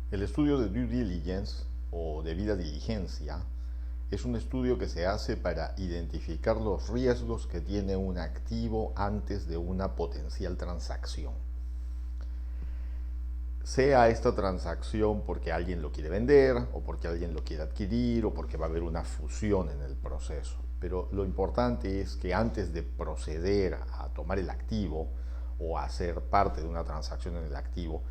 El estudio de due diligence o debida diligencia es un estudio que se hace para identificar los riesgos que tiene un activo antes de una potencial transacción. Sea esta transacción porque alguien lo quiere vender o porque alguien lo quiere adquirir o porque va a haber una fusión en el proceso. Pero lo importante es que antes de proceder a tomar el activo o a ser parte de una transacción en el activo,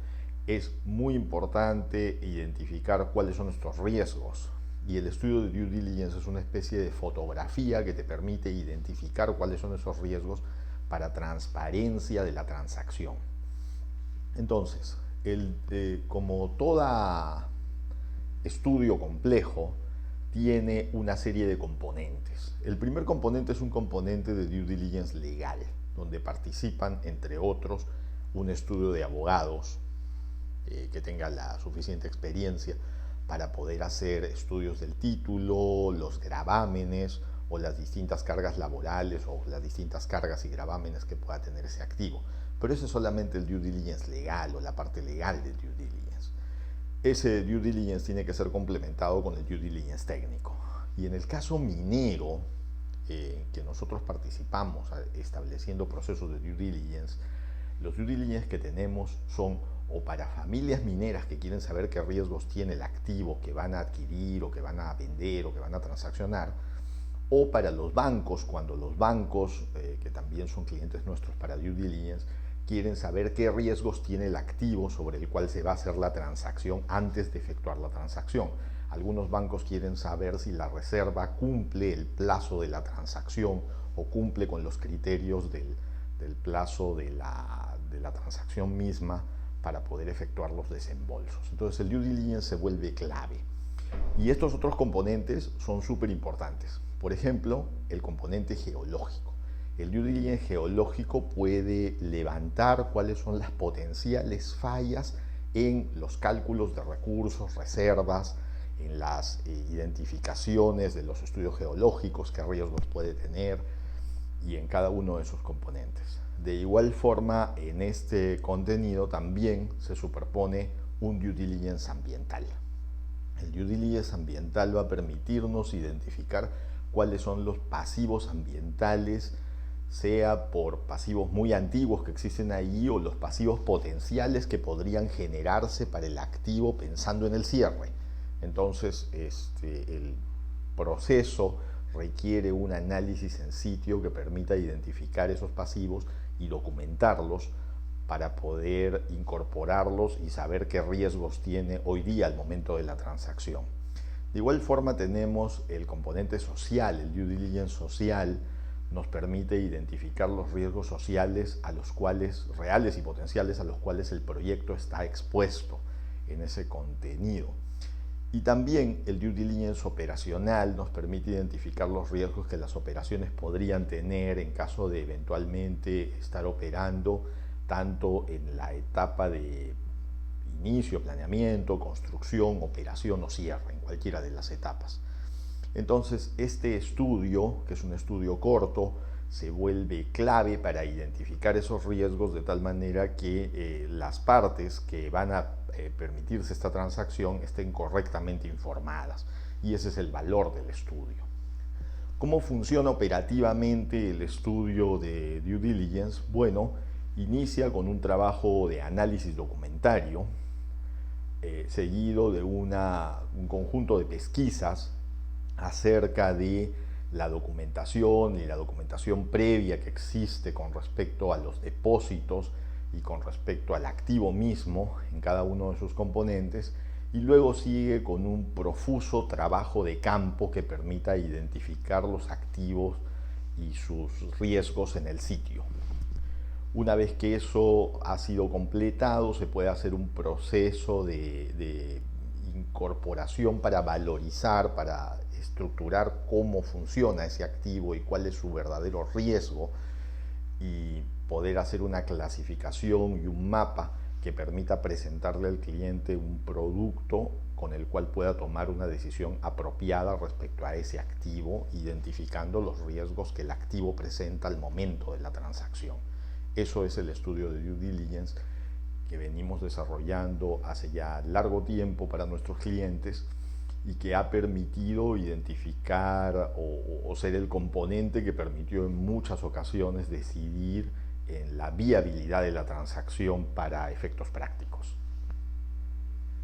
es muy importante identificar cuáles son nuestros riesgos. Y el estudio de due diligence es una especie de fotografía que te permite identificar cuáles son esos riesgos para transparencia de la transacción. Entonces, como todo estudio complejo, tiene una serie de componentes. El primer componente es un componente de due diligence legal, donde participan, entre otros, un estudio de abogados que tenga la suficiente experiencia para poder hacer estudios del título, los gravámenes o las distintas cargas laborales o las distintas cargas y gravámenes que pueda tener ese activo. Pero ese es solamente el due diligence legal o la parte legal del due diligence. Ese due diligence tiene que ser complementado con el due diligence técnico. Y en el caso minero, que nosotros participamos estableciendo procesos de due diligence, los due diligence que tenemos son o para familias mineras que quieren saber qué riesgos tiene el activo que van a adquirir o que van a vender o que van a transaccionar, o para los bancos, cuando los bancos, que también son clientes nuestros para due diligence, quieren saber qué riesgos tiene el activo sobre el cual se va a hacer la transacción antes de efectuar la transacción. Algunos bancos quieren saber si la reserva cumple el plazo de la transacción o cumple con los criterios del plazo de la transacción misma para poder efectuar los desembolsos. Entonces el due diligence se vuelve clave. Y estos otros componentes son súper importantes. Por ejemplo, el componente geológico. El due diligence geológico puede levantar cuáles son las potenciales fallas en los cálculos de recursos, reservas, en las identificaciones de los estudios geológicos, qué riesgos puede tener y en cada uno de sus componentes. De igual forma, en este contenido también se superpone un due diligence ambiental. El due diligence ambiental va a permitirnos identificar cuáles son los pasivos ambientales, sea por pasivos muy antiguos que existen ahí o los pasivos potenciales que podrían generarse para el activo pensando en el cierre. Entonces, el proceso requiere un análisis en sitio que permita identificar esos pasivos y documentarlos para poder incorporarlos y saber qué riesgos tiene hoy día al momento de la transacción. De igual forma tenemos el componente social, el due diligence social nos permite identificar los riesgos sociales a los cuales, reales y potenciales, a los cuales el proyecto está expuesto en ese contenido. Y también el due diligence operacional nos permite identificar los riesgos que las operaciones podrían tener en caso de eventualmente estar operando tanto en la etapa de inicio, planeamiento, construcción, operación o cierre, en cualquiera de las etapas. Entonces, este estudio, que es un estudio corto, se vuelve clave para identificar esos riesgos de tal manera que las partes que van a permitirse esta transacción estén correctamente informadas. Y ese es el valor del estudio. ¿Cómo funciona operativamente el estudio de due diligence? Bueno, inicia con un trabajo de análisis documentario, seguido de un conjunto de pesquisas acerca de la documentación y la documentación previa que existe con respecto a los depósitos y con respecto al activo mismo en cada uno de sus componentes, y luego sigue con un profuso trabajo de campo que permita identificar los activos y sus riesgos en el sitio. Una vez que eso ha sido completado, se puede hacer un proceso de incorporación para valorizar, para estructurar cómo funciona ese activo y cuál es su verdadero riesgo, y poder hacer una clasificación y un mapa que permita presentarle al cliente un producto con el cual pueda tomar una decisión apropiada respecto a ese activo, identificando los riesgos que el activo presenta al momento de la transacción. Eso es el estudio de due diligence que venimos desarrollando hace ya largo tiempo para nuestros clientes y que ha permitido identificar o ser el componente que permitió en muchas ocasiones decidir en la viabilidad de la transacción para efectos prácticos.